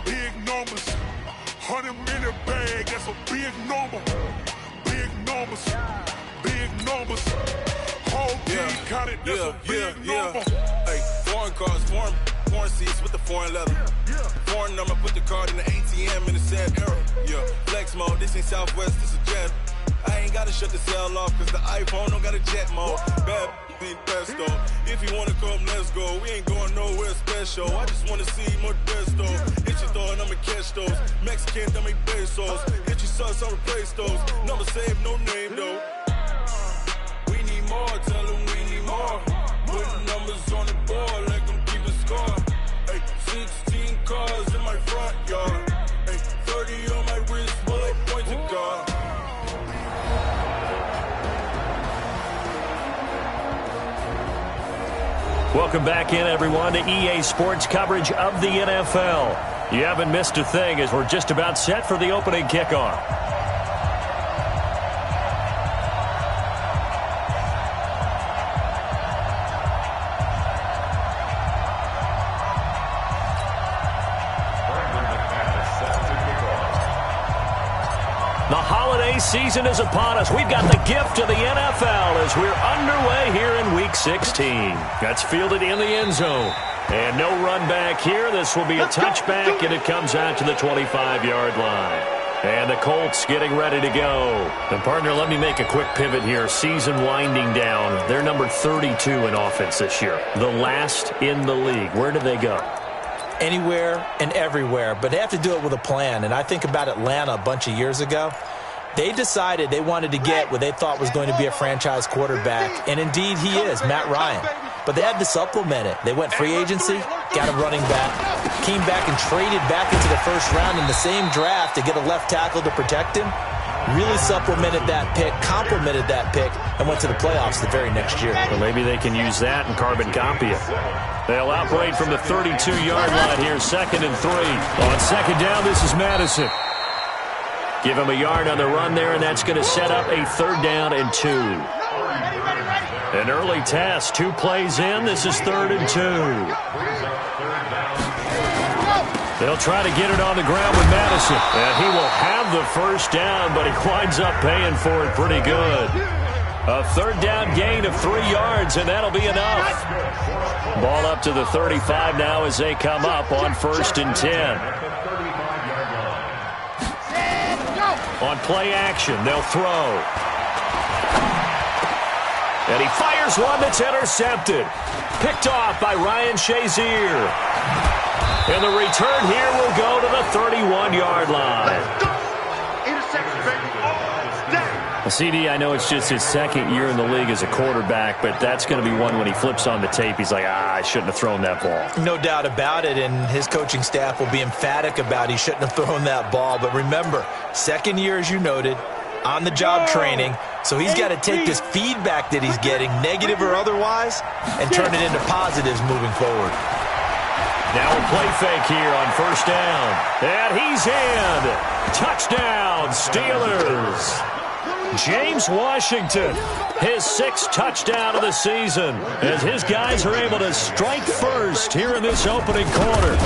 Big numbers, 100-minute bag, that's a big number. Big numbers, whole team counted, that's a big number. Hey, foreign cars, foreign seats with the foreign leather. Foreign number, put the card in the ATM in the sad era. Yeah, flex mode, this ain't Southwest, this a jet. I ain't gotta shut the cell off, cause the iPhone don't got a jet mode. Bad ain't pesto. If you wanna come, let's go. We ain't going nowhere special. I just wanna see more Modesto. Hit your throw and I'ma catch those. Mexican, I make pesos. Hit your sauce, I'll replace those. Number saved, no name though. We need more, tell them we need more. Putting numbers on the board, like them keep a score. Hey, 16 cars in my front yard. Hey, 30 on my wrist, bullet points of God. Welcome back in, everyone, to EA Sports coverage of the NFL. You haven't missed a thing as we're just about set for the opening kickoff. The holiday season is upon us. We've got the gift of the NFL as we're underway here in Week 16. That's fielded in the end zone. And no run back here. This will be a touchback, and it comes out to the 25-yard line. And the Colts getting ready to go. And, partner, let me make a quick pivot here. Season winding down. They're number 32 in offense this year. The last in the league. Where do they go? Anywhere and everywhere, but they have to do it with a plan. And I think about Atlanta a bunch of years ago. They decided they wanted to get what they thought was going to be a franchise quarterback, and indeed he is, Matt Ryan. But they had to supplement it. They went free agency, got a running back, came back and traded back into the first round in the same draft to get a left tackle to protect him. Really supplemented that pick, complemented that pick, and went to the playoffs the very next year. Well, maybe they can use that and carbon copy it. They'll operate from the 32-yard line here, 2nd and 3. On second down, this is Madison. Give him a yard on the run there, and that's going to set up a 3rd down and 2. An early test, 2 plays in. This is 3rd and 2. They'll try to get it on the ground with Madison. And he will have the 1st down, but he winds up paying for it pretty good. A 3rd down gain of 3 yards, and that'll be enough. Ball up to the 35 now as they come up on 1st and 10. On play action, they'll throw. And he fires one that's intercepted. Picked off by Ryan Shazier. And the return here will go to the 31-yard line. Well, CD, I know it's just his 2nd year in the league as a quarterback, but that's going to be one when he flips on the tape, he's like, I shouldn't have thrown that ball. No doubt about it, and his coaching staff will be emphatic about he shouldn't have thrown that ball. But remember, 2nd year, as you noted, on-the-job training, so he's got to take this feedback that he's getting, negative or otherwise, and turn it into positives moving forward. Now a play fake here on 1st down. And he's in. Touchdown, Steelers. James Washington, his 6th touchdown of the season, as his guys are able to strike first here in this opening quarter.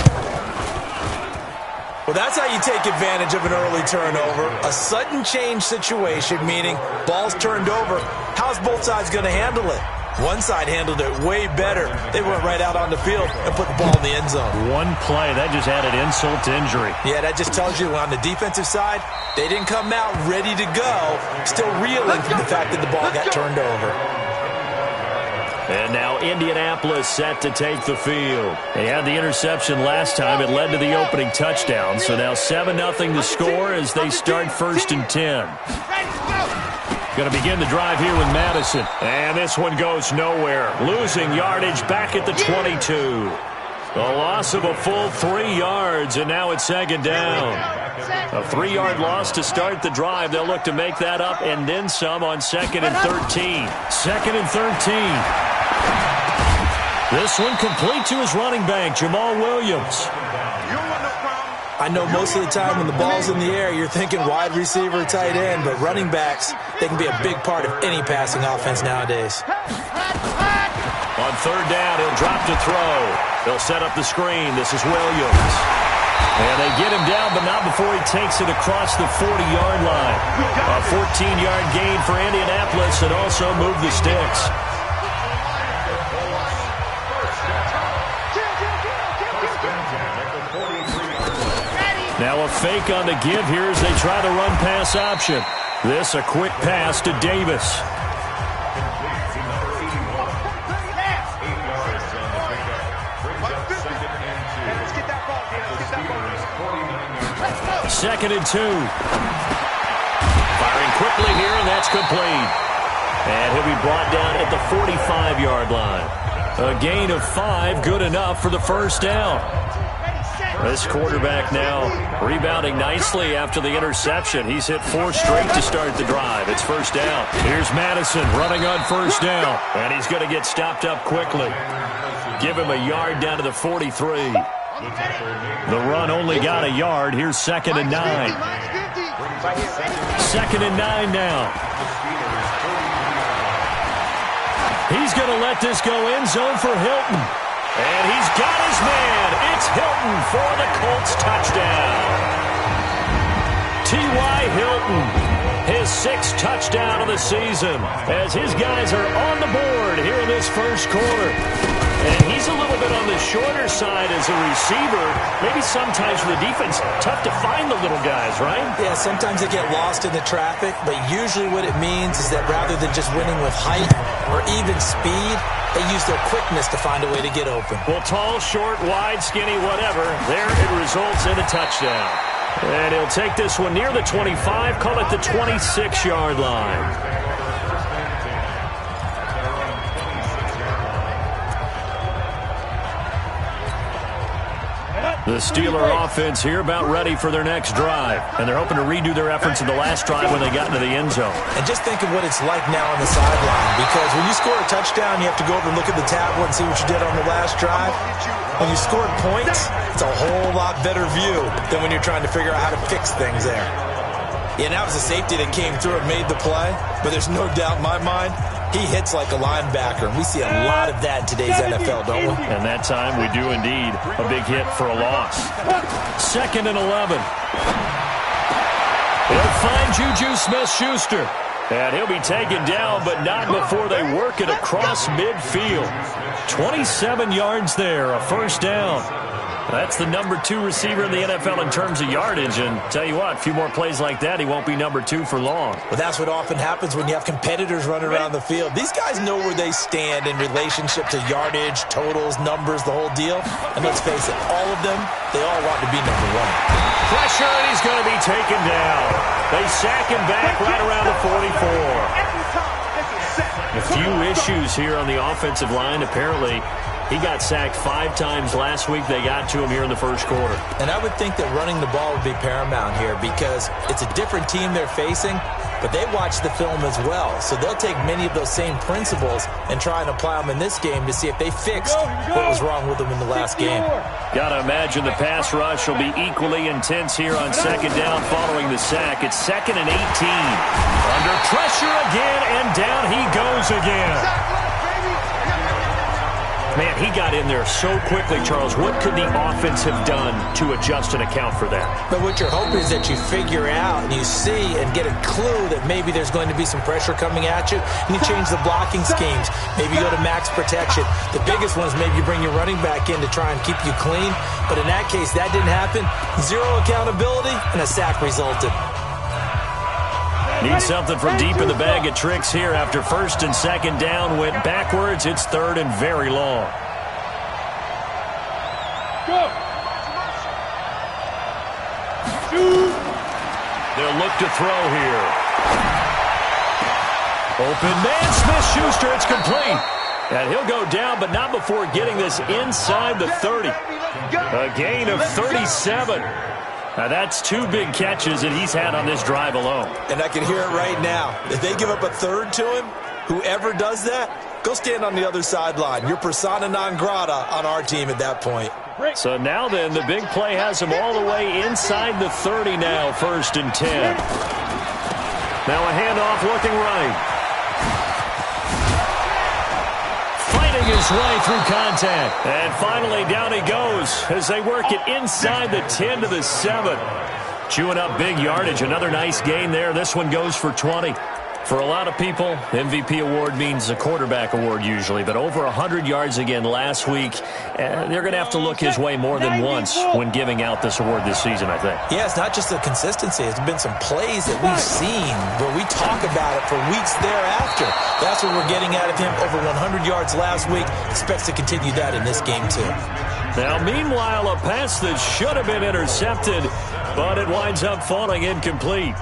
Well, that's how you take advantage of an early turnover. A sudden change situation, meaning ball's turned over. How's both sides going to handle it? One side handled it way better. They went right out on the field and put the ball in the end zone. One play, that just added insult to injury. Yeah, that just tells you on the defensive side, they didn't come out ready to go, still reeling from the fact that the ball got turned over. And now Indianapolis set to take the field. They had the interception last time. It led to the opening touchdown. So now 7-0 to score as they start 1st and 10. Going to begin the drive here with Madison. And this one goes nowhere. Losing yardage back at the 22. A loss of a full 3 yards, and now it's 2nd down. A 3-yard loss to start the drive. They'll look to make that up and then some on 2nd and 13. 2nd and 13. This one complete to his running back, Jamal Williams. I know most of the time when the ball's in the air, you're thinking wide receiver, tight end, but running backs, they can be a big part of any passing offense nowadays. On 3rd down, he'll drop to throw. They'll set up the screen. This is Williams. And they get him down, but not before he takes it across the 40-yard line. A 14-yard gain for Indianapolis and also move the sticks. Now a fake on the give here as they try the run-pass option. This a quick pass to Davis. Second and 2. Firing quickly here, and that's complete. And he'll be brought down at the 45-yard line. A gain of 5, good enough for the 1st down. This quarterback now rebounding nicely after the interception. He's hit 4 straight to start the drive. It's 1st down. Here's Madison running on 1st down. And he's going to get stopped up quickly. Give him a yard down to the 43. The run only got a yard. Here's 2nd and 9. 2nd and 9 now. He's going to let this go end zone for Hilton. And he's got his man. It's Hilton for the Colts touchdown. T.Y. Hilton, his 6th touchdown of the season as his guys are on the board here in this 1st quarter. And he's a little bit on the shorter side as a receiver. Maybe sometimes for the defense, tough to find the little guys, right? Yeah, sometimes they get lost in the traffic, but usually what it means is that rather than just winning with height or even speed, they use their quickness to find a way to get open. Well, tall, short, wide, skinny, whatever, there it results in a touchdown. And he'll take this one near the 25, call it the 26-yard line. The Steeler offense here about ready for their next drive. And they're hoping to redo their efforts in the last drive when they got into the end zone. And just think of what it's like now on the sideline. Because when you score a touchdown, you have to go over and look at the tablet and see what you did on the last drive. When you scored points, it's a whole lot better view than when you're trying to figure out how to fix things there. Yeah, that was a safety that came through and made the play. But there's no doubt in my mind, he hits like a linebacker, and we see a lot of that in today's NFL, don't we? And that time we do indeed a big hit for a loss. 2nd and 11. He'll find Juju Smith-Schuster. And he'll be taken down, but not before they work it across midfield. 27 yards there, a 1st down. That's the number 2 receiver in the NFL in terms of yardage. And tell you what, a few more plays like that, he won't be number 2 for long. Well, that's what often happens when you have competitors running around the field. These guys know where they stand in relationship to yardage, totals, numbers, the whole deal. And let's face it, all of them, they all want to be number 1. Pressure, and he's going to be taken down. They sack him back right around the 44. A few issues here on the offensive line, apparently. He got sacked 5 times last week. They got to him here in the 1st quarter. And I would think that running the ball would be paramount here because it's a different team they're facing. but they watch the film as well. So they'll take many of those same principles and try and apply them in this game to see if they fixed what was wrong with them in the last game. Got to imagine the pass rush will be equally intense here on second down following the sack. It's 2nd and 18. Under pressure again, and down he goes again. Man, he got in there so quickly, Charles. What could the offense have done to adjust and account for that? But what you're hoping is that you figure out and you see and get a clue that maybe there's going to be some pressure coming at you, and you change the blocking schemes. Maybe you go to max protection. The biggest one is maybe you bring your running back in to try and keep you clean. But in that case, that didn't happen. Zero accountability, and a sack resulted. Need something from deep in the bag of tricks here after 1st and 2nd down went backwards. It's 3rd and very long. Go. They'll look to throw here. Open man, Smith-Schuster, it's complete. And he'll go down, but not before getting this inside the 30. A gain of 37. Now that's 2 big catches that he's had on this drive alone. And I can hear it right now. If they give up a third to him, whoever does that, go stand on the other sideline. You're persona non grata on our team at that point. So now then, the big play has him all the way inside the 30 now, 1st and 10. Now a handoff looking right. Fighting his way through contact. And finally down he goes as they work it inside the 10 to the 7. Chewing up big yardage. Another nice gain there. This one goes for 20. For a lot of people, MVP award means a quarterback award usually, but over 100 yards again last week. They're going to have to look his way more than once when giving out this award this season, I think. Yeah, it's not just the consistency. It's been some plays that we've seen where we talk about it for weeks thereafter. That's what we're getting out of him. Over 100 yards last week. Expects to continue that in this game, too. Now, meanwhile, a pass that should have been intercepted, but it winds up falling incomplete.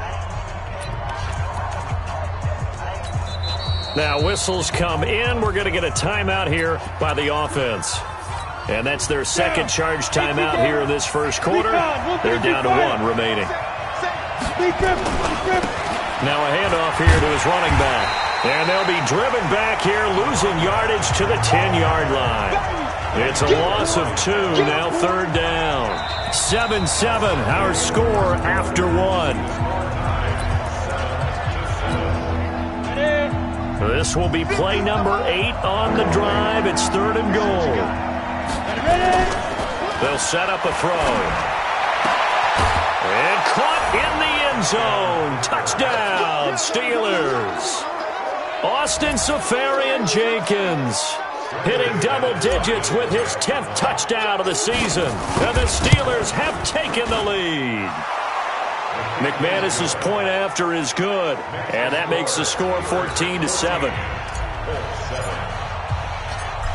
Now, whistles come in. We're going to get a timeout here by the offense. And that's their second charge timeout here in this first quarter. They're down to 1 remaining. Now a handoff here to his running back. And they'll be driven back here, losing yardage to the 10-yard line. It's a loss of 2, now 3rd down. 7-7, our score after 1. This will be play number 8 on the drive. It's 3rd and goal. They'll set up a throw. And caught in the end zone. Touchdown, Steelers. Austin Safarian-Jenkins hitting double digits with his 10th touchdown of the season. And the Steelers have taken the lead. McManus's point after is good, and that makes the score 14-7.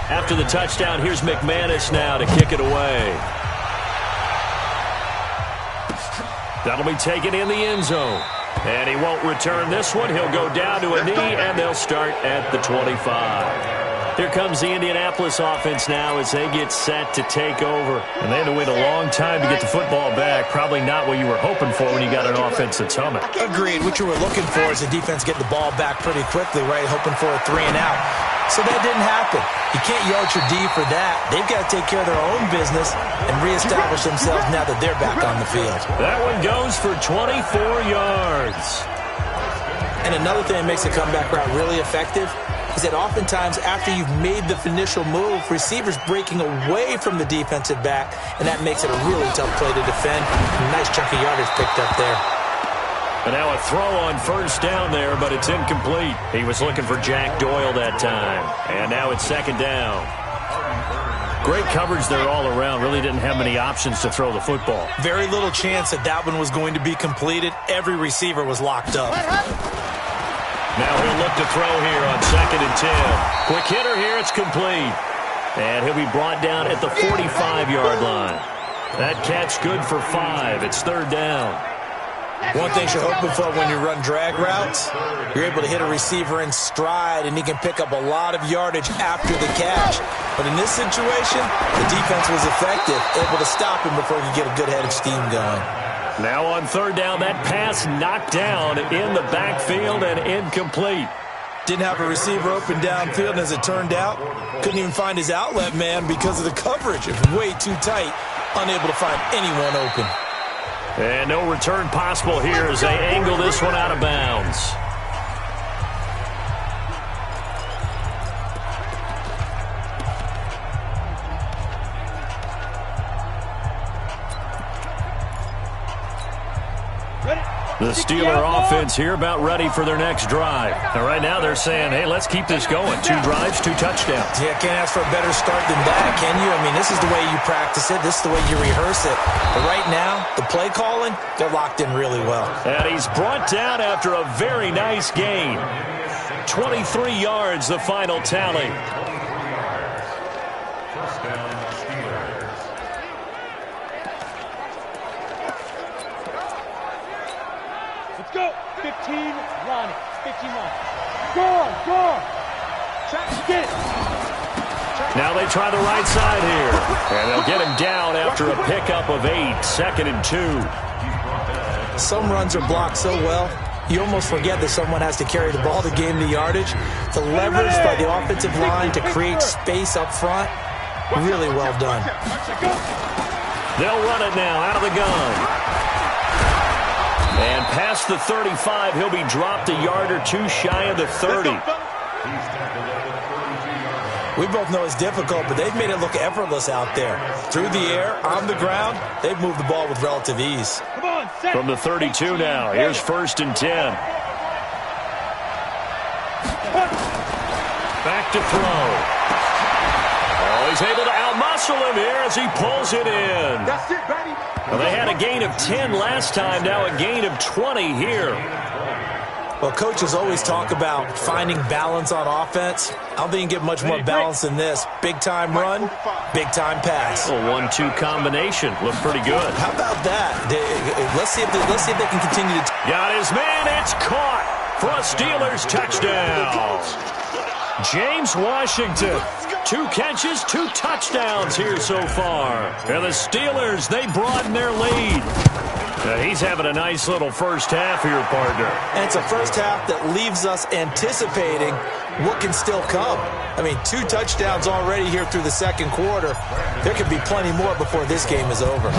After the touchdown, here's McManus now to kick it away. That'll be taken in the end zone, and he won't return this one. He'll go down to a knee, and they'll start at the 25. Here comes the Indianapolis offense now as they get set to take over. And they had to wait a long time to get the football back. Probably not what you were hoping for when you got an offense that's humming. Agreed. What you were looking for is the defense getting the ball back pretty quickly, right? Hoping for a 3 and out. So that didn't happen. You can't yard your D for that. They've got to take care of their own business and reestablish themselves now that they're back on the field. That one goes for 24 yards. And another thing that makes a comeback route really effective is that oftentimes after you've made the initial move, receivers breaking away from the defensive back, and that makes it a really tough play to defend. A nice chunk of yardage picked up there. And now a throw on 1st down there, but it's incomplete. He was looking for Jack Doyle that time. And now it's 2nd down. Great coverage there all around. Really didn't have many options to throw the football. Very little chance that that one was going to be completed. Every receiver was locked up. Now he'll look to throw here on 2nd and 10. Quick hitter here, it's complete. And he'll be brought down at the 45-yard line. That catch good for 5. It's 3rd down. One thing you're hoping for when you run drag routes, you're able to hit a receiver in stride, and he can pick up a lot of yardage after the catch. But in this situation, the defense was effective, able to stop him before he could get a good head of steam going. Now on third down, that pass knocked down in the backfield and incomplete. Didn't have a receiver open downfield, and as it turned out, couldn't even find his outlet man because of the coverage. It was way too tight, unable to find anyone open. And no return possible here as they angle this one out of bounds. The Steeler offense here about ready for their next drive. And right now they're saying, hey, let's keep this going. 2 drives, 2 touchdowns. Yeah, can't ask for a better start than that, can you? I mean, this is the way you practice it. This is the way you rehearse it. But right now, the play calling, they're locked in really well. And he's brought down after a very nice gain. 23 yards, the final tally. Go! 15, run. 15, run. Go on. Get it. Now they try the right side here. And they'll get him down after a pickup of 8. 2nd and 2. Some runs are blocked so well, you almost forget that someone has to carry the ball to gain the yardage. The leverage by the offensive line to create space up front, really well done. They'll run it now out of the gun. And past the 35, he'll be dropped a yard or 2 shy of the 30. We both know it's difficult, but they've made it look effortless out there. Through the air, on the ground, they've moved the ball with relative ease. From the 32 now, here's 1st and 10. Back to throw. Oh, he's able to outmuscle him here as he pulls it in. That's it, baby. Well, they had a gain of 10 last time, now a gain of 20 here. Well, coaches always talk about finding balance on offense. I don't think you can get much more balance than this. Big-time run, big-time pass. A 1-2 combination. Looked pretty good. How about that? Let's see if they can continue to... Got his man. It's caught for a Steelers touchdown. James Washington. 2 catches, 2 touchdowns here so far. And the Steelers, they broaden their lead. He's having a nice little first half here, partner. And it's a first half that leaves us anticipating what can still come. I mean, 2 touchdowns already here through the second quarter. There could be plenty more before this game is over.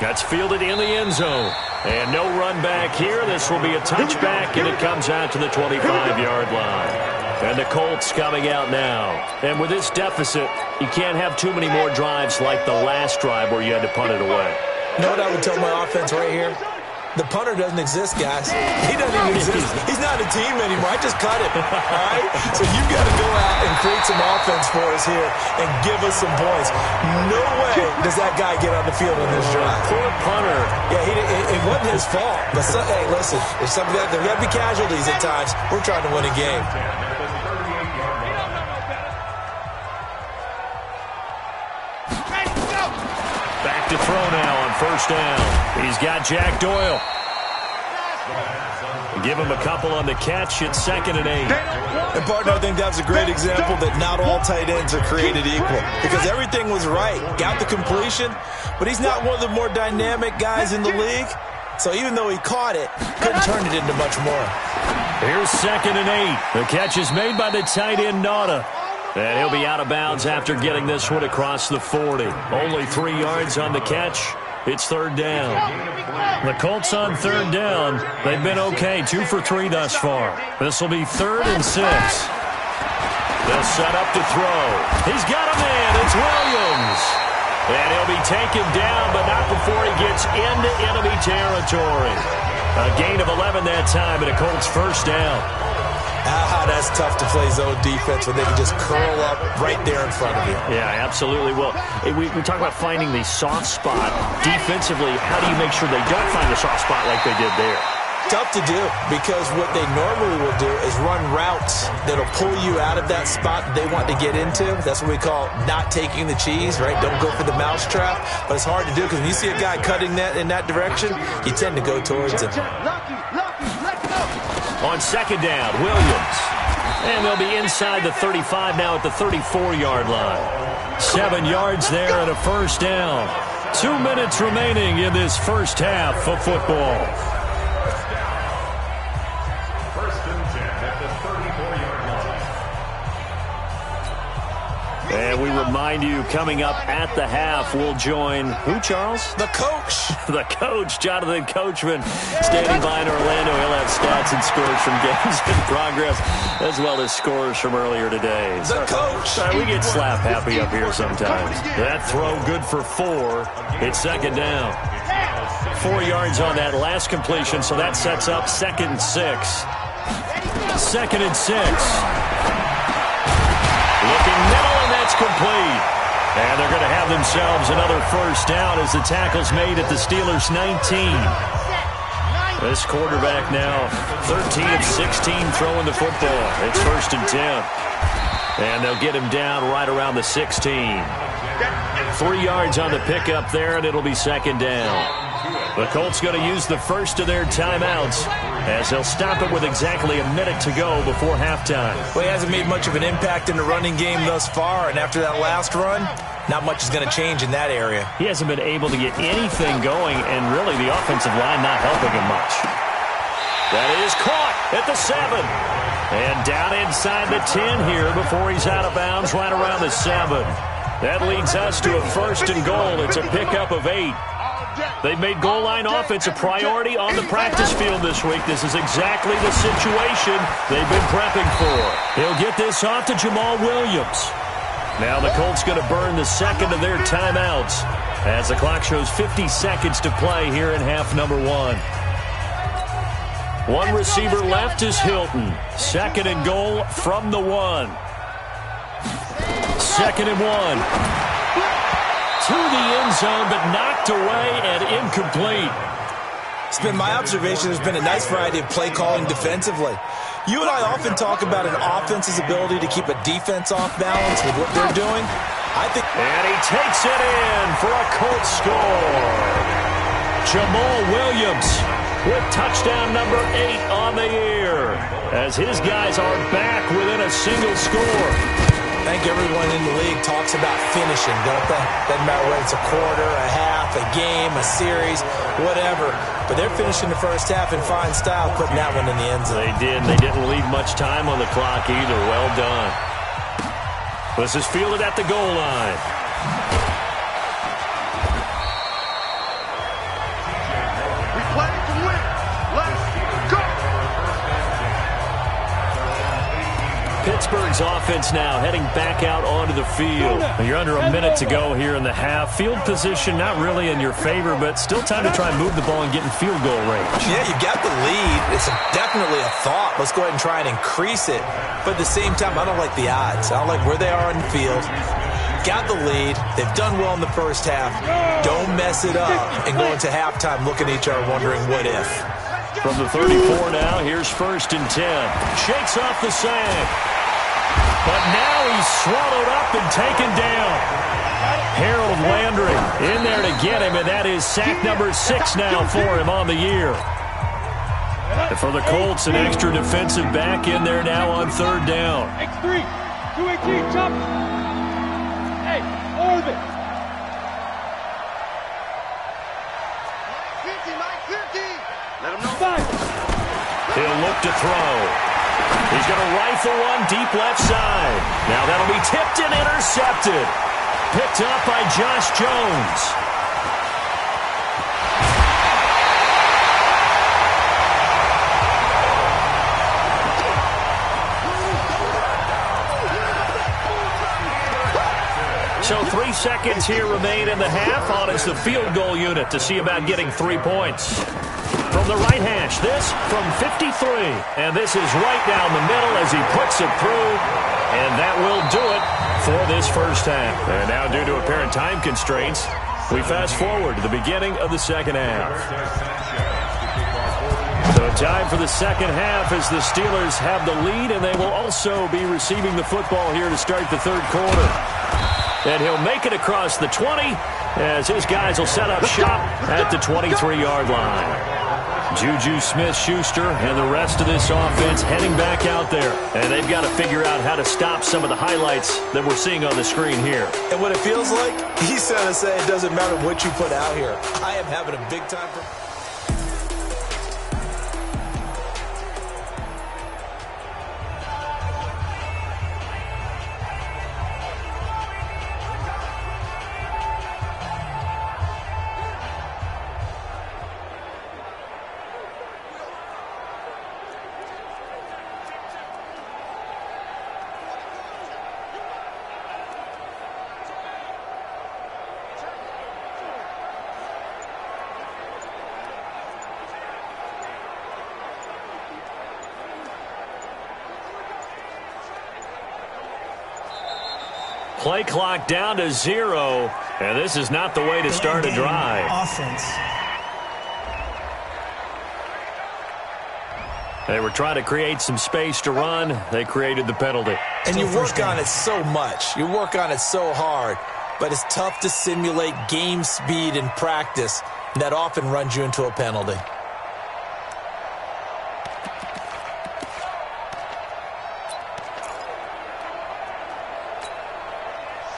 That's fielded in the end zone. And no run back here. This will be a touchback, and it comes out to the 25-yard line. And the Colts coming out now. And with this deficit, you can't have too many more drives like the last drive where you had to punt it away. You know what I would tell my offense right here? The punter doesn't exist, guys. He doesn't even exist. He's not a team anymore. I just cut him. All right? So you've got to go out and create some offense for us here and give us some points. No way does that guy get on the field on this drive. Poor punter. Yeah, it wasn't his fault. But hey, listen, there's something there got to be casualties at times. We're trying to win a game. Back to throw now on first down. He's got Jack Doyle. Give him a couple on the catch. It's 2nd and 8. And, partner, I think that's a great example that not all tight ends are created equal. Because everything was right. Got the completion, but he's not one of the more dynamic guys in the league. So even though he caught it, couldn't turn it into much more. Here's 2nd and 8. The catch is made by the tight end, Nauta. And he'll be out of bounds after getting this one across the 40. Only 3 yards on the catch. It's 3rd down. The Colts on 3rd down. They've been okay. 2 for 3 thus far. This will be 3rd and 6. They'll set up to throw. He's got a man. It's Williams. And he'll be taken down, but not before he gets into enemy territory. A gain of 11 that time, and a Colts first down. That's tough to play zone defense when they can just curl up right there in front of you. Yeah, absolutely. Well, we talk about finding the soft spot. Defensively, how do you make sure they don't find the soft spot like they did there? Tough to do, because what they normally will do is run routes that'll pull you out of that spot that they want to get into. That's what we call not taking the cheese, right? Don't go for the mousetrap. But it's hard to do because when you see a guy cutting that in that direction, you tend to go towards him. On 2nd down, Williams. And they'll be inside the 35 now at the 34-yard line. 7 yards there and a first down. 2 minutes remaining in this first half of football. And we remind you, coming up at the half, we'll join who, Charles? The coach. The coach, Jonathan Coachman, standing by in Orlando. He'll have stats and scores from games in progress, as well as scores from earlier today. The coach. We get slap happy up here sometimes. That throw good for 4. It's second down. 4 yards on that last completion, so that sets up 2nd and 6. 2nd and 6. Looking middle, and that's complete. And they're going to have themselves another first down as the tackle's made at the Steelers' 19. This quarterback now 13 of 16 throwing the football. It's 1st and 10. And they'll get him down right around the 16. 3 yards on the pickup there, and it'll be 2nd down. The Colts going to use the first of their timeouts as they'll stop it with exactly a minute to go before halftime. Well, he hasn't made much of an impact in the running game thus far, and after that last run, not much is going to change in that area. He hasn't been able to get anything going, and really the offensive line not helping him much. That is caught at the 7. And down inside the 10 here before he's out of bounds right around the 7. That leads us to a 1st and goal. It's a pickup of 8. They've made goal line offense a priority on the practice field this week. This is exactly the situation they've been prepping for. He'll get this off to Jamal Williams. Now the Colts going to burn the 2nd of their timeouts as the clock shows 50 seconds to play here in half number 1. One receiver left is Hilton. 2nd and goal from the 1. 2nd and 1. To the end zone, but knocked away and incomplete. It's been my observation there's been a nice variety of play calling defensively. You and I often talk about an offense's ability to keep a defense off balance with what they're doing. And he takes it in for a Colts score. Jamal Williams with touchdown number 8 on the year as his guys are back within a single score. I think everyone in the league talks about finishing, don't they? Doesn't matter whether it's a quarter, a half, a game, a series, whatever. But they're finishing the first half in fine style, putting that one in the end zone. They did. They didn't leave much time on the clock either. Well done. This is fielded at the goal line. We play to win. Let's go. Pittsburgh's offense now heading back out onto the field. You're under a minute to go here in the half. Field position not really in your favor, but still time to try and move the ball and get in field goal range. Yeah, you got the lead. It's definitely a thought. Let's go ahead and try and increase it. But at the same time, I don't like the odds. I don't like where they are on the field. Got the lead. They've done well in the first half. Don't mess it up and go into halftime looking at each other wondering what if. From the 34 now, here's 1st and 10. Shakes off the sand. But now he's swallowed up and taken down. Harold Landry in there to get him, and that is sack number 6 now for him on the year. And for the Colts, an extra defensive back in there now on 3rd down. X3, 218, jump. Hey, orbit. 50. Let him know. He'll look to throw. He's going to rifle one deep left side. Now that'll be tipped and intercepted. Picked up by Josh Jones. So 3 seconds here remain in the half. On is the field goal unit to see about getting 3 points. From the right hash, this from 53. And this is right down the middle as he puts it through. And that will do it for this first half. And now, due to apparent time constraints, we fast forward to the beginning of the second half. So time for the second half as the Steelers have the lead, and they will also be receiving the football here to start the third quarter. And he'll make it across the 20 as his guys will set up shop at the 23-yard line. Juju Smith-Schuster and the rest of this offense heading back out there. And they've got to figure out how to stop some of the highlights that we're seeing on the screen here. And what it feels like, he's going to say it doesn't matter what you put out here. I am having a big time for... Play clock down to 0, and this is not the way to start a drive. Offense. They were trying to create some space to run. They created the penalty. And you work on it so much. You work on it so hard. But it's tough to simulate game speed in practice. And that often runs you into a penalty.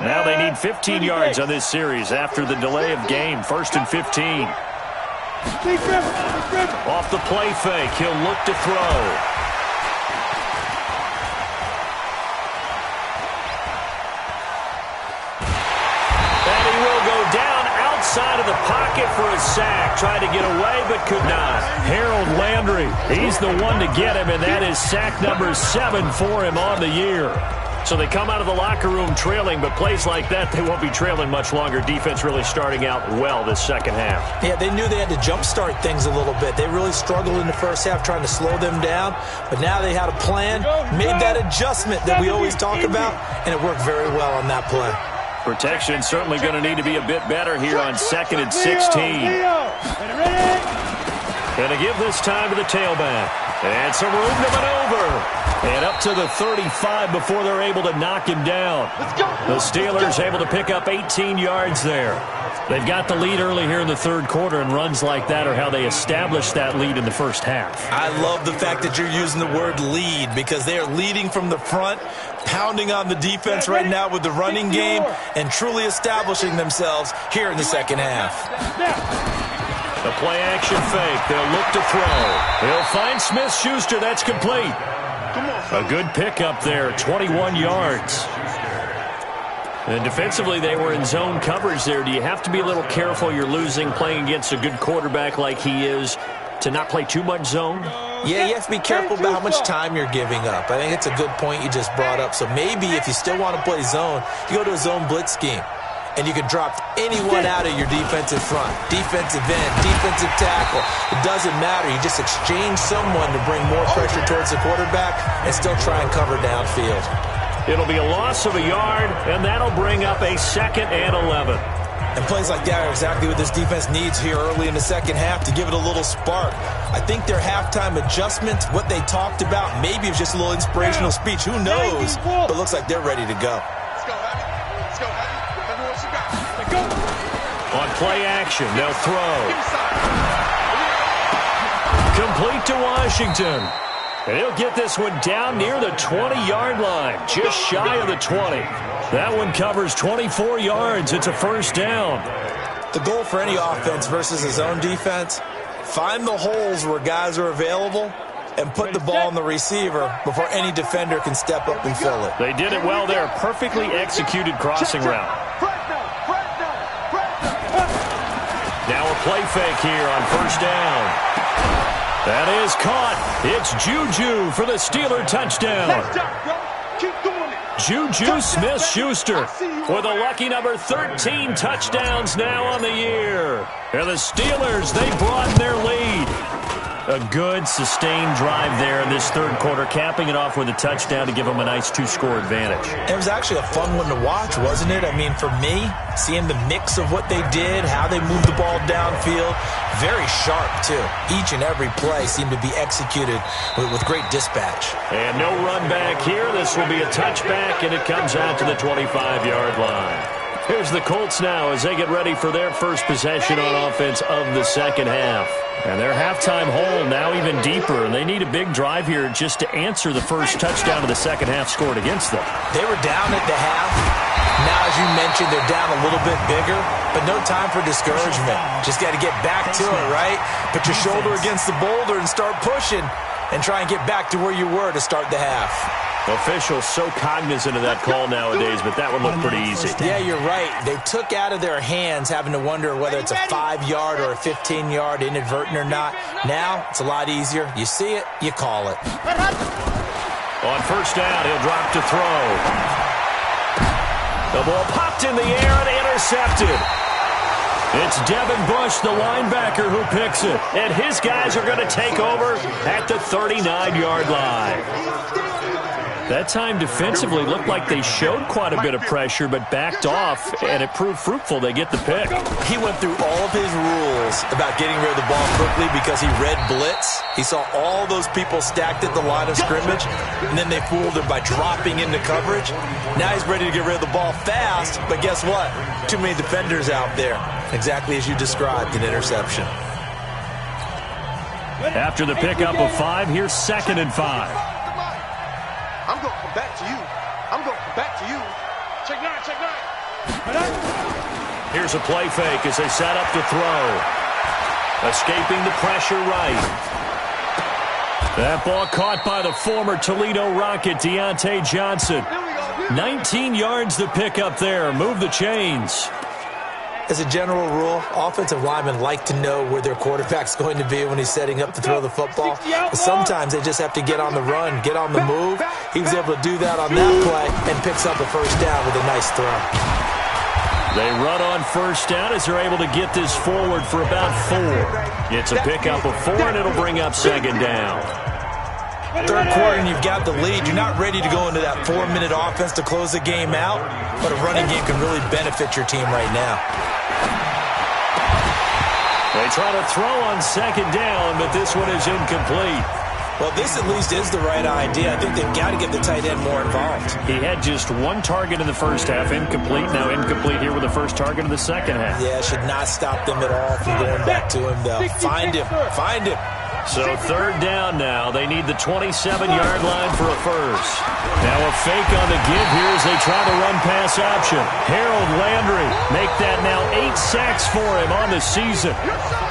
Now they need 15 yards on this series after the delay of game. 1st and 15. Off the play fake, he'll look to throw. And he will go down outside of the pocket for a sack. Tried to get away but could not. Harold Landry, he's the one to get him, and that is sack number 7 for him on the year. So they come out of the locker room trailing, but plays like that, they won't be trailing much longer. Defense really starting out well this second half. Yeah, they knew they had to jumpstart things a little bit. They really struggled in the first half trying to slow them down, but now they had a plan, made that adjustment that we always talk about, and it worked very well on that play. Protection certainly going to need to be a bit better here on 2nd and 16. Going to give this time to the tailback. And some room to maneuver. And up to the 35 before they're able to knock him down. The Steelers able to pick up 18 yards there. They've got the lead early here in the third quarter, and runs like that are how they establish that lead in the first half. I love the fact that you're using the word lead, because they are leading from the front, pounding on the defense right now with the running game, and truly establishing themselves here in the second half. The play-action fake. They'll look to throw. He'll find Smith-Schuster. That's complete. A good pickup there, 21 yards. And defensively, they were in zone coverage there. Do you have to be a little careful? You're losing, playing against a good quarterback like he is, to not play too much zone? Yeah, you have to be careful about how much time you're giving up. I think it's a good point you just brought up. So maybe if you still want to play zone, you go to a zone blitz scheme. And you can drop anyone out of your defensive front. Defensive end, defensive tackle. It doesn't matter. You just exchange someone to bring more pressure towards the quarterback and still try and cover downfield. It'll be a loss of a yard, and that'll bring up a 2nd and 11. And plays like that are exactly what this defense needs here early in the second half to give it a little spark. I think their halftime adjustment, what they talked about, maybe it was just a little inspirational speech. Who knows? But it looks like they're ready to go. On play action, they'll throw. Complete to Washington. And he'll get this one down near the 20-yard line, just shy of the 20. That one covers 24 yards. It's a first down. The goal for any offense versus a zone defense, find the holes where guys are available and put the ball on the receiver before any defender can step up and fill it. They did it well there. Perfectly executed crossing route. Now a play fake here on first down. That is caught. It's Juju for the Steeler touchdown. Juju Smith-Schuster with a lucky number 13 touchdowns now on the year. And the Steelers, they broaden their lead. A good, sustained drive there in this third quarter, capping it off with a touchdown to give them a nice 2-score advantage. It was actually a fun one to watch, wasn't it? I mean, for me, seeing the mix of what they did, how they moved the ball downfield, very sharp, too. Each and every play seemed to be executed with great dispatch. And no run back here. This will be a touchback, and it comes out to the 25-yard line. Here's the Colts now as they get ready for their first possession on offense of the second half. And their halftime hole now even deeper, and they need a big drive here just to answer the first touchdown of the second half scored against them. They were down at the half. Now, as you mentioned, they're down a little bit bigger, but no time for discouragement. Just got to get back to it, right? Put your shoulder against the boulder and start pushing and try and get back to where you were to start the half. Officials so cognizant of that call nowadays, but that one looked pretty easy. Yeah, you're right. They took out of their hands having to wonder whether it's a 5-yard or a 15-yard inadvertent or not. Now, it's a lot easier. You see it, you call it. On first down, he'll drop to throw. The ball popped in the air and intercepted. It's Devin Bush, the linebacker, who picks it. And his guys are going to take over at the 39-yard line. That time defensively looked like they showed quite a bit of pressure but backed off, and it proved fruitful. They get the pick. He went through all of his rules about getting rid of the ball quickly because he read blitz. He saw all those people stacked at the line of scrimmage, and then they fooled him by dropping into coverage. Now he's ready to get rid of the ball fast, but guess what? Too many defenders out there. Exactly as you described, an interception. After the pickup of 5, here's 2nd and 5. I'm going to come back to you. I'm going to come back to you. Check 9, check 9. Here's a play fake as they set up to throw. Escaping the pressure right. That ball caught by the former Toledo Rocket, Deontay Johnson. 19 yards to pick up there. Move the chains. As a general rule, offensive linemen like to know where their quarterback's going to be when he's setting up to throw the football. But sometimes they just have to get on the run, get on the move. He was able to do that on that play and picks up a first down with a nice throw. They run on first down as they're able to get this forward for about 4. It's a pickup of 4, and it'll bring up 2nd down. Third quarter and you've got the lead. You're not ready to go into that 4-minute offense to close the game out, but a running game can really benefit your team right now. They try to throw on 2nd down, but this one is incomplete. Well, this at least is the right idea. I think they've got to get the tight end more involved. He had just 1 target in the first half, incomplete. Now incomplete here with the first target of the second half. Yeah, it should not stop them at all from going back to him, though. Find him. Find him. So 3rd down now. They need the 27-yard line for a first. Now a fake on the give here as they try to run pass option. Harold Landry make that now 8 sacks for him on the season.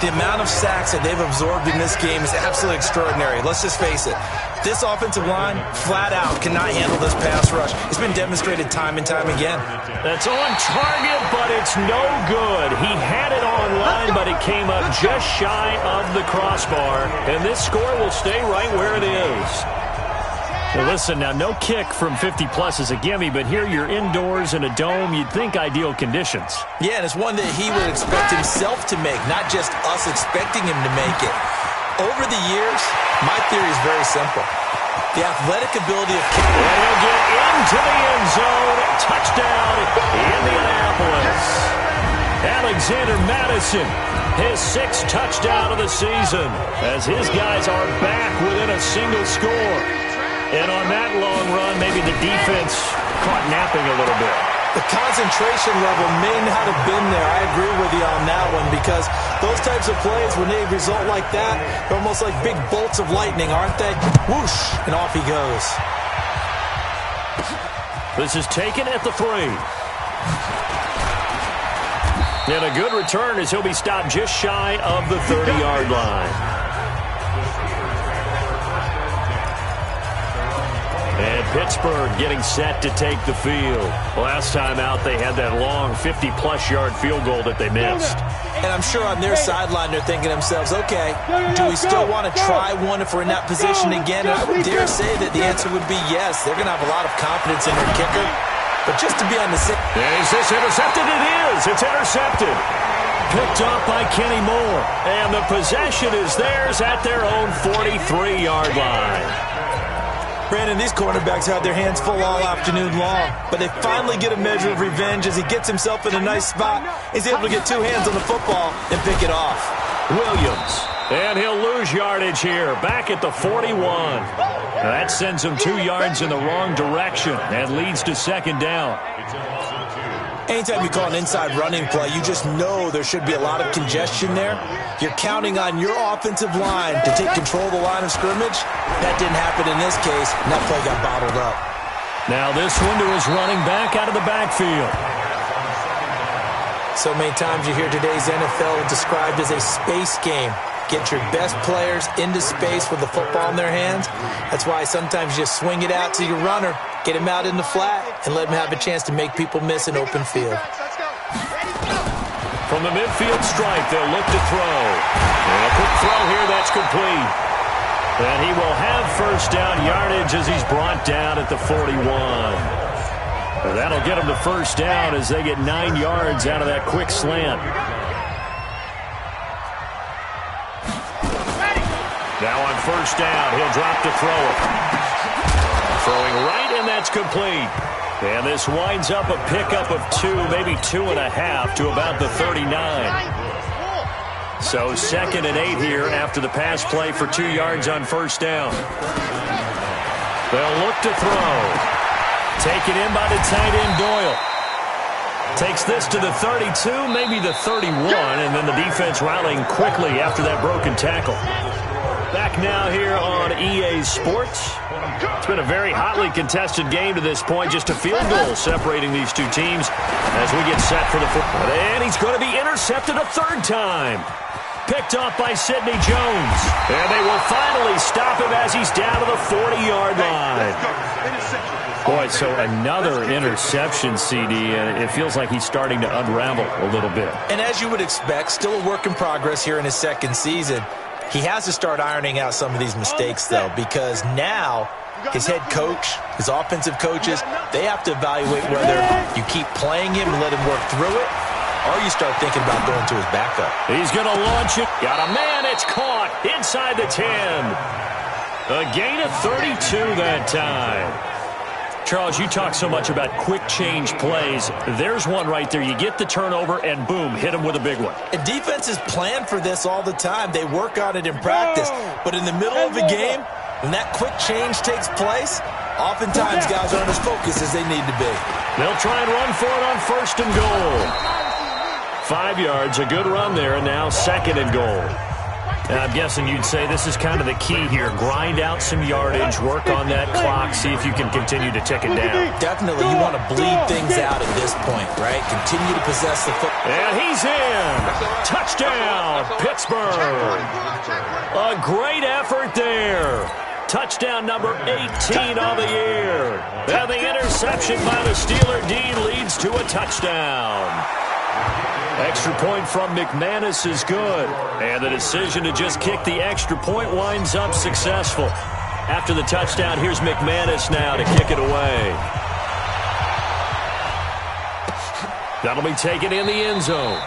The amount of sacks that they've absorbed in this game is absolutely extraordinary. Let's just face it. This offensive line, flat out, cannot handle this pass rush. It's been demonstrated time and time again. That's on target, but it's no good. He had it on line, but it came up just shy of the crossbar. And this score will stay right where it is. Well, listen, now no kick from 50-plus is a gimme, but here you're indoors in a dome. You'd think ideal conditions. Yeah, and it's one that he would expect himself to make, not just us expecting him to make it. Over the years, my theory is very simple. The athletic ability of kicking. And he'll get into the end zone. Touchdown, Indianapolis. Alexander Madison, his 6th touchdown of the season, as his guys are back within a single score. And on that long run, maybe the defense caught napping a little bit. The concentration level may not have been there. I agree with you on that one because those types of plays, when they result like that, they're almost like big bolts of lightning, aren't they? Whoosh, and off he goes. This is taken at the 3. And a good return as he'll be stopped just shy of the 30-yard line. And Pittsburgh getting set to take the field. Last time out, they had that long 50-plus yard field goal that they missed. And I'm sure on their sideline, they're thinking to themselves, okay, do we still want to try one if we're in that position again? And I would dare say that the answer would be yes. They're going to have a lot of confidence in their kicker. But just to be on the same... Is this intercepted? It is. It's intercepted. Picked up by Kenny Moore. And the possession is theirs at their own 43-yard line. Brandon, these cornerbacks had their hands full all afternoon long, but they finally get a measure of revenge as he gets himself in a nice spot. He's able to get 2 hands on the football and pick it off. Williams, and he'll lose yardage here, back at the 41. That sends him 2 yards in the wrong direction and leads to 2nd down. Anytime you call an inside running play, you just know there should be a lot of congestion there. You're counting on your offensive line to take control of the line of scrimmage. That didn't happen in this case, and that play got bottled up. Now this one to his running back out of the backfield. So many times you hear today's NFL described as a space game. Get your best players into space with the football in their hands. That's why sometimes you just swing it out to your runner, get him out in the flat, and let him have a chance to make people miss an open field. From the midfield stripe, they'll look to throw. And a quick throw here, that's complete. And he will have first down yardage as he's brought down at the 41. And that'll get him to first down as they get 9 yards out of that quick slant. Now on first down, he'll drop to throw it. Throwing right, and that's complete. And this winds up a pickup of 2, maybe 2.5 to about the 39. So 2nd and 8 here after the pass play for 2 yards on first down. They'll look to throw. Taken in by the tight end Doyle. Takes this to the 32, maybe the 31, and then the defense rallying quickly after that broken tackle. Back now here on EA Sports. It's been a very hotly contested game to this point. Just a field goal separating these two teams as we get set for the football. And he's going to be intercepted a 3rd time. Picked off by Sidney Jones. And they will finally stop him as he's down to the 40-yard line. Boy, so another interception, CD, and it feels like he's starting to unravel a little bit. And as you would expect, still a work in progress here in his 2nd season. He has to start ironing out some of these mistakes, though, because now his head coach, his offensive coaches, they have to evaluate whether you keep playing him and let him work through it, or you start thinking about going to his backup. He's going to launch it. Got a man. It's caught inside the 10. A gain of 32 that time. Charles, you talk so much about quick change plays. There's one right there. You get the turnover, and boom, hit him with a big one. And defenses plan for this all the time. They work on it in practice. But in the middle of a game, when that quick change takes place, oftentimes guys aren't as focused as they need to be. They'll try and run for it on 1st and goal. 5 yards, a good run there, and now 2nd and goal. And I'm guessing you'd say this is kind of the key here. Grind out some yardage, work on that clock, see if you can continue to tick it down. Definitely, you want to bleed things out at this point, right? Continue to possess the football. And he's in. Touchdown, Pittsburgh. A great effort there. Touchdown number 18 on the year. And the interception by the Steeler D leads to a touchdown. Extra point from McManus is good. And the decision to just kick the extra point winds up successful. After the touchdown, here's McManus now to kick it away. That'll be taken in the end zone.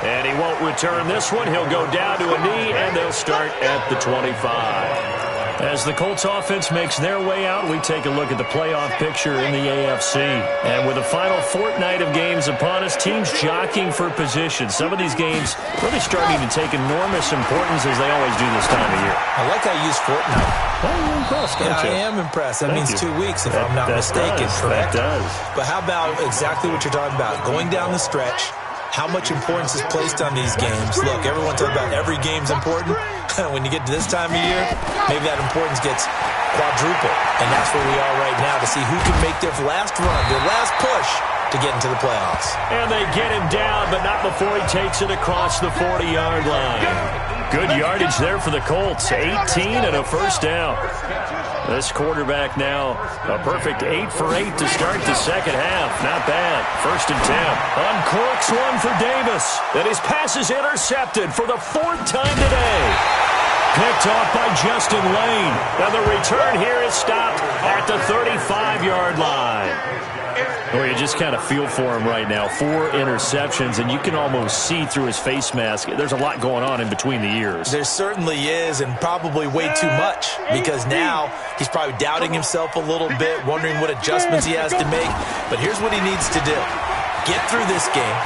And he won't return this one. He'll go down to a knee, and they'll start at the 25. As the Colts offense makes their way out, we take a look at the playoff picture in the AFC. And with the final fortnight of games upon us, teams jockeying for position. Some of these games really starting to take enormous importance as they always do this time of year. I like how you use fortnight. Oh, you're impressed, don't you? I am impressed. That means 2 weeks, if I'm not mistaken, correct? That does. But how about exactly what you're talking about? Going down the stretch, how much importance is placed on these games. Look, everyone talks about every game's important. When you get to this time of year, maybe that importance gets quadruple. And that's where we are right now to see who can make their last run, their last push to get into the playoffs. And they get him down, but not before he takes it across the 40-yard line. Good yardage there for the Colts. 18 and a first down. This quarterback now a perfect 8 for 8 to start the 2nd half. Not bad. 1st and 10. Uncorks one for Davis. And his pass is intercepted for the 4th time today. Picked off by Justin Lane. And the return here is stopped at the 35-yard line. Well, you just kind of feel for him right now. 4 interceptions, and you can almost see through his face mask. There's a lot going on in between the ears. There certainly is, and probably way too much, because now he's probably doubting himself a little bit, wondering what adjustments he has to make. But here's what he needs to do. get through this game,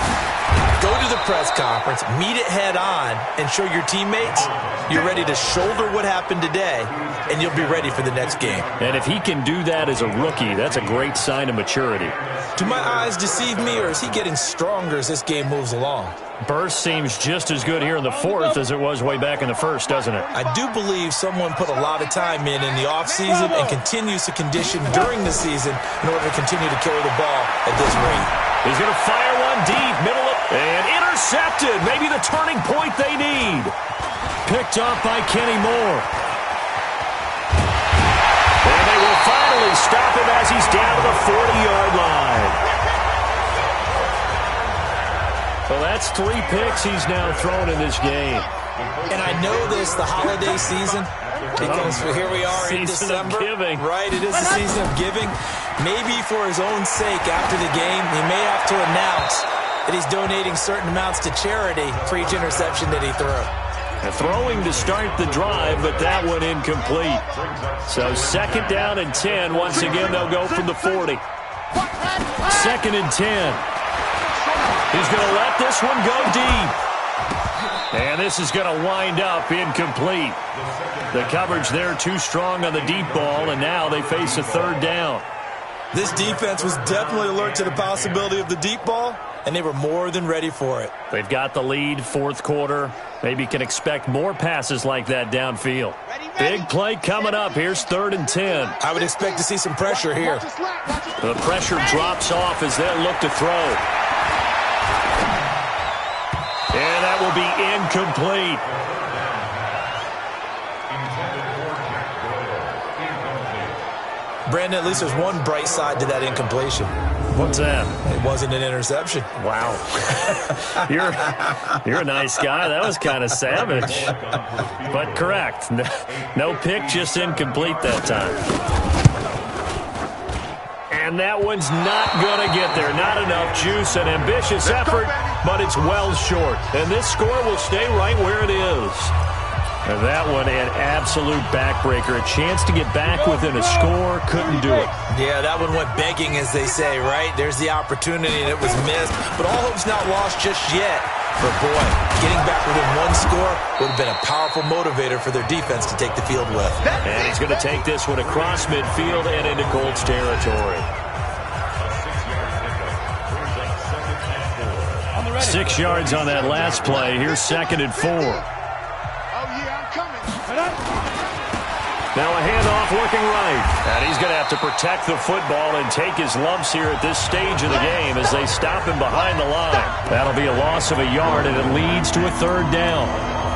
go to the press conference, meet it head on, and show your teammates you're ready to shoulder what happened today, and you'll be ready for the next game. And if he can do that as a rookie, that's a great sign of maturity. Do my eyes deceive me, or is he getting stronger as this game moves along? Burst seems just as good here in the fourth as it was way back in the first, doesn't it? I do believe someone put a lot of time in the offseason and continues to condition during the season in order to continue to carry the ball at this rate. He's going to fire one deep, middle of, and intercepted. Maybe the turning point they need. Picked off by Kenny Moore. And they will finally stop him as he's down to the 40-yard line. So that's 3 picks he's now thrown in this game. And I know this, the holiday season, because here we are in December. Giving. Right, it is the season of giving. Maybe for his own sake after the game, he may have to announce that he's donating certain amounts to charity for each interception that he threw. Throwing to start the drive, but that one incomplete. So 2nd down and 10. Once again, they'll go from the 40. 2nd and 10. He's going to let this one go deep. And this is going to wind up incomplete. The coverage there too strong on the deep ball, and now they face a 3rd down. This defense was definitely alert to the possibility of the deep ball, and they were more than ready for it. They've got the lead, 4th quarter. Maybe can expect more passes like that downfield. Big play coming up. Here's 3rd and 10. I would expect to see some pressure here. The pressure drops off as they'll look to throw. And that will be incomplete. Brandon, at least there's one bright side to that incompletion. What's that? It wasn't an interception. Wow. You're a nice guy. That was kind of savage. But correct. No pick, just incomplete that time. And that one's not going to get there. Not enough juice. An ambitious effort, but it's well short. And this score will stay right where it is. And that one, an absolute backbreaker. A chance to get back within a score, couldn't do it. Yeah, that one went begging, as they say, right? There's the opportunity, and it was missed. But all hope's not lost just yet. But, boy, getting back within one score would have been a powerful motivator for their defense to take the field with. And he's going to take this one across midfield and into Colts territory. 6 yards on that last play. Here's 2nd and 4. Now a handoff looking right. And he's going to have to protect the football and take his lumps here at this stage of the game as they stop him behind the line. That'll be a loss of a yard, and it leads to a 3rd down.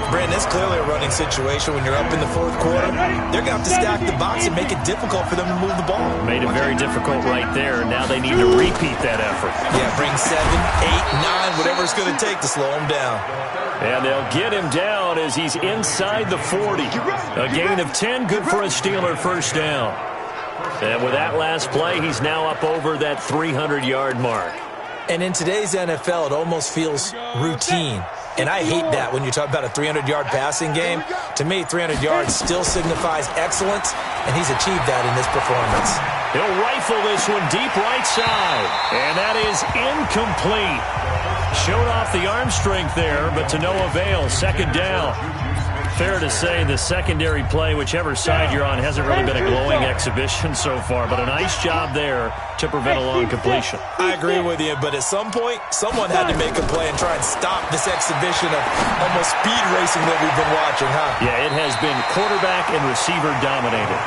Brandon, it's clearly a running situation when you're up in the 4th quarter. They're going to have to stack the box and make it difficult for them to move the ball. Made it very difficult right there. Now they need to repeat that effort. Yeah, bring 7, 8, 9, whatever it's going to take to slow him down. And they'll get him down as he's inside the 40. A gain of 10, good for a Steeler 1st down. And with that last play, he's now up over that 300-yard mark. And in today's NFL, it almost feels routine. And I hate that when you talk about a 300-yard passing game. To me, 300 yards still signifies excellence, and he's achieved that in this performance. He'll rifle this one deep right side. And that is incomplete. Showed off the arm strength there, but to no avail. 2nd down. Fair to say the secondary play, whichever side you're on, hasn't really been a glowing exhibition so far, but a nice job there to prevent a long completion. I agree with you, but at some point, someone had to make a play and try and stop this exhibition of almost speed racing that we've been watching, huh? Yeah, it has been quarterback and receiver dominated.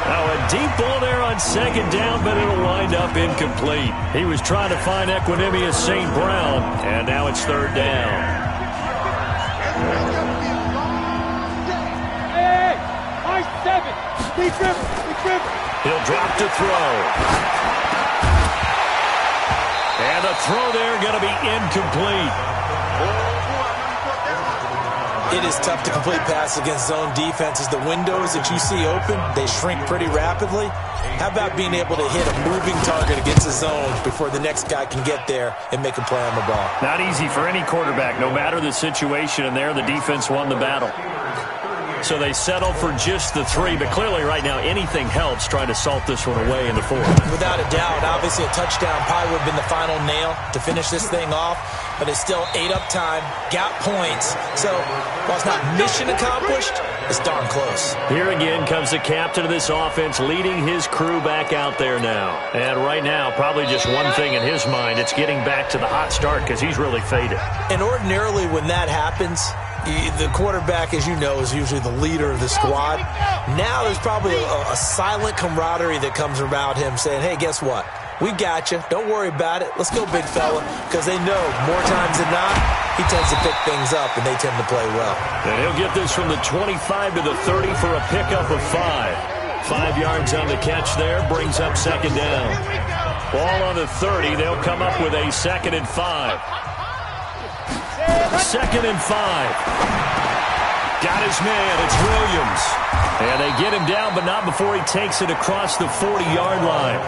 Now a deep ball there on 2nd down, but it'll wind up incomplete. He was trying to find Equanimous St. Brown, and now it's 3rd down. He'll drop to throw. And the throw there going to be incomplete. It is tough to complete passes against zone defenses. The windows that you see open, they shrink pretty rapidly. How about being able to hit a moving target against a zone before the next guy can get there and make a play on the ball? Not easy for any quarterback, no matter the situation, and there the defense won the battle. So they settle for just the 3, but clearly right now anything helps trying to salt this one away in the 4th. Without a doubt, obviously a touchdown probably would have been the final nail to finish this thing off, but it's still ate up time, got points. So while it's not mission accomplished, it's darn close. Here again comes the captain of this offense leading his crew back out there now. And right now, probably just one thing in his mind, it's getting back to the hot start because he's really faded. And ordinarily when that happens, the quarterback, as you know, is usually the leader of the squad. Now there's probably a silent camaraderie that comes about him saying, hey, guess what? We got you. Don't worry about it. Let's go, big fella. Because they know more times than not, he tends to pick things up, and they tend to play well. And he'll get this from the 25 to the 30 for a pickup of 5. 5 yards on the catch there, brings up second down. Ball on the 30. They'll come up with a 2nd and 5. 2nd and 5. Got his man. It's Williams. And they get him down, but not before he takes it across the 40-yard line.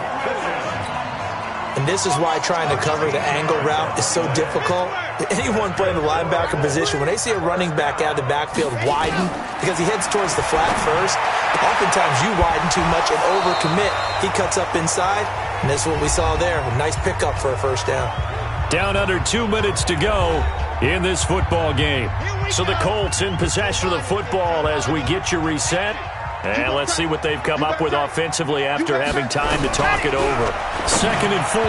And this is why trying to cover the angle route is so difficult. Anyone playing the linebacker position, when they see a running back out of the backfield widen, because he heads towards the flat first, oftentimes you widen too much and overcommit. He cuts up inside, and this is what we saw there. A nice pickup for a first down. Down under 2 minutes to go in this football game. So the Colts in possession of the football as we get you reset. And let's see what they've come up with offensively after having time to talk it over. 2nd and 4.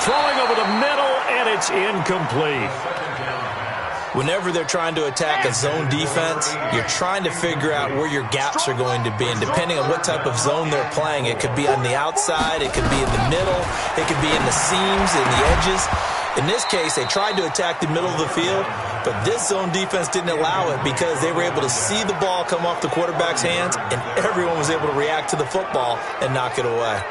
Throwing over the middle, and it's incomplete. Whenever they're trying to attack a zone defense, you're trying to figure out where your gaps are going to be. And depending on what type of zone they're playing, it could be on the outside, it could be in the middle, it could be in the seams, in the edges. In this case, they tried to attack the middle of the field, but this zone defense didn't allow it because they were able to see the ball come off the quarterback's hands, and everyone was able to react to the football and knock it away.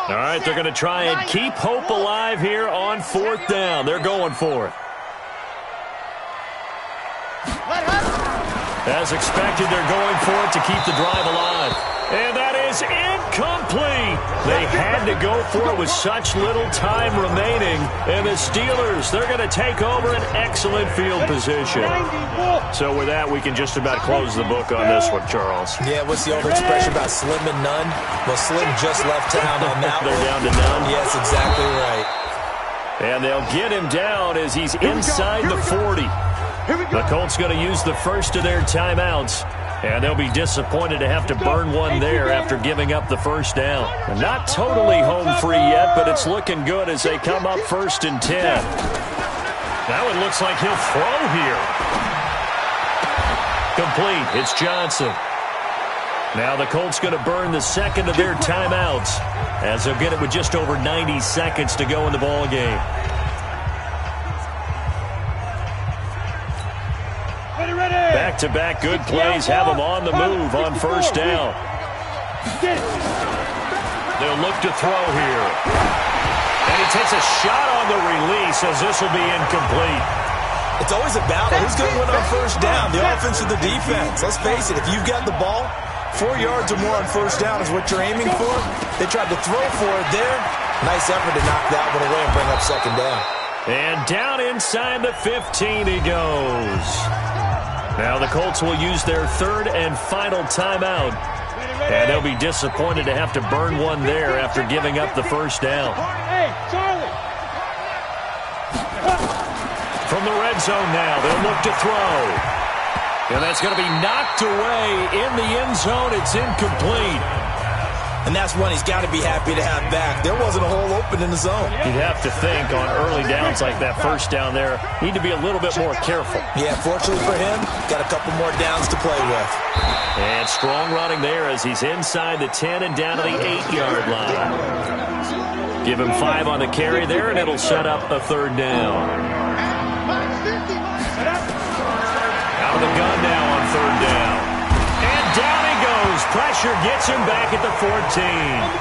All right, they're going to try and keep hope alive here on 4th down. They're going for it. As expected, they're going for it to keep the drive alive. And that is incomplete. They had to go for it with such little time remaining. And the Steelers, they're going to take over an excellent field position. So with that, we can just about close the book on this one, Charles. Yeah, what's the old expression about slim and none? Well, Slim just left town on that They're down to none? Yes, exactly right. And they'll get him down as he's inside the 40. The Colts going to use the first of their timeouts. And they'll be disappointed to have to burn one there after giving up the first down. Not totally home free yet, but it's looking good as they come up 1st and 10. Now it looks like he'll throw here. Complete. It's Johnson. Now the Colts going to burn the second of their timeouts as they'll get it with just over 90 seconds to go in the ball game. Back-to-back good plays have them on the move on 1st down. They'll look to throw here. And he takes a shot on the release as this will be incomplete. It's always a battle. Who's going to win on 1st down, the offense or the defense? Let's face it, if you've got the ball, 4 yards or more on 1st down is what you're aiming for. They tried to throw for it there. Nice effort to knock that one away and bring up 2nd down. And down inside the 15 he goes. Now the Colts will use their 3rd and final timeout. And they'll be disappointed to have to burn one there after giving up the 1st down. From the red zone now, they'll look to throw. And that's going to be knocked away in the end zone. It's incomplete. And that's one he's got to be happy to have back. There wasn't a hole open in the zone. You'd have to think on early downs like that 1st down there, need to be a little bit more careful. Yeah, fortunately for him, got a couple more downs to play with. And strong running there as he's inside the 10 and down to the 8-yard line. Give him 5 on the carry there, and it'll set up a 3rd down. Out of the gun now on 3rd down. And down he goes. Pressure gets him back at the 14.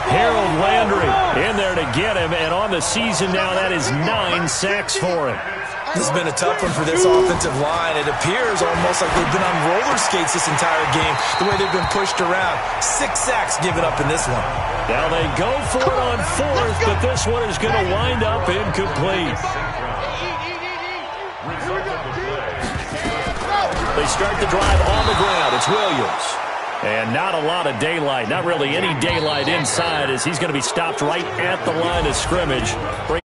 Harold Landry in there to get him, and on the season now, that is 9 sacks for him. This has been a tough one for this offensive line. It appears almost like they've been on roller skates this entire game, the way they've been pushed around. 6 sacks given up in this one. Now they go for it on 4th, but this one is going to wind up incomplete. They start the drive on the ground. It's Williams. And not a lot of daylight, not really any daylight inside, as he's going to be stopped right at the line of scrimmage.